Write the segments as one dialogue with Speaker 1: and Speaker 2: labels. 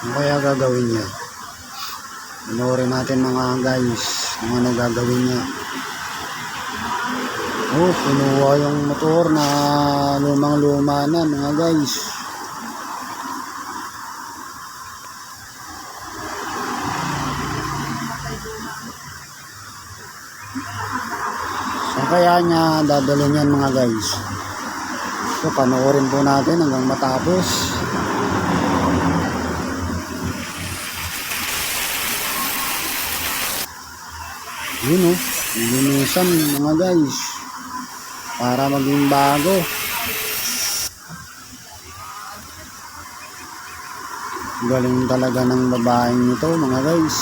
Speaker 1: Ano kaya gagawin niya? Panoorin natin mga guys kung ano gagawin niya. Oh, kinuha yung motor na lumang luma na mga guys. Saan kaya niya dadalhin yan mga guys? So panoorin po natin hanggang matapos. Yun o, nilinisan mga guys para maging bago. Galing talaga ng babaeng ito mga guys.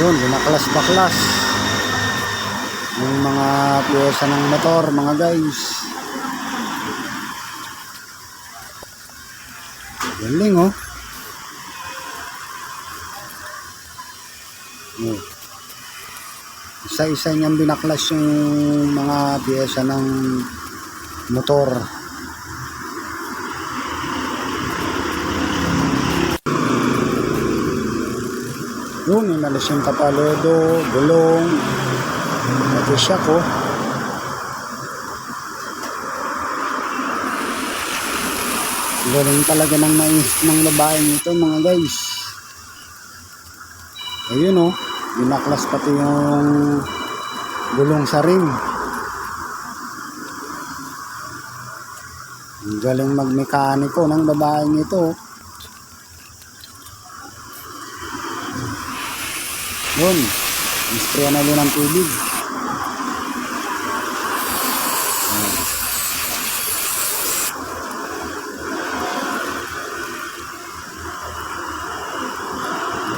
Speaker 1: Yun, binaklas-baklas yung mga pyesa ng motor mga guys. Galing oh. Isa-isa niyang binaklas yung mga pyesa ng motor. Yun, inalis yung kapalodo, gulong, pati shock oh. Galing talaga ng babaeng ito mga guys. Ayun oh, binaklas pati yung gulong sa rim. Galing magmekaniko ng babaeng ito. Yun, isprayan na din ng tubig.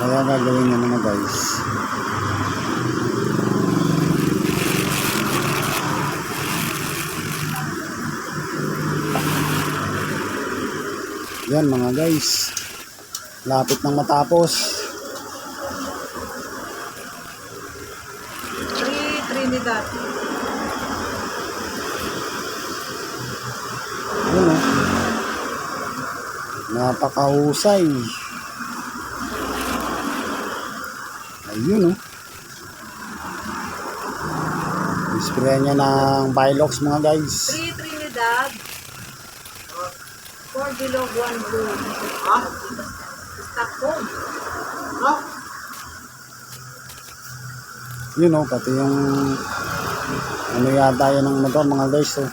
Speaker 1: Kaya gagawin nyo naman guys. Yan mga guys, lapit nang matapos.
Speaker 2: Trinidad.
Speaker 1: Yun o, napakahusay. Ayun o, isprayan niya ng Bilox mga guys.
Speaker 2: 3 Trinidad, 4 Bilog, 1 Blue. Ha? Stockholm. Ha?
Speaker 1: Yun o, pati yung ano yata yun ng motor mga guys oh.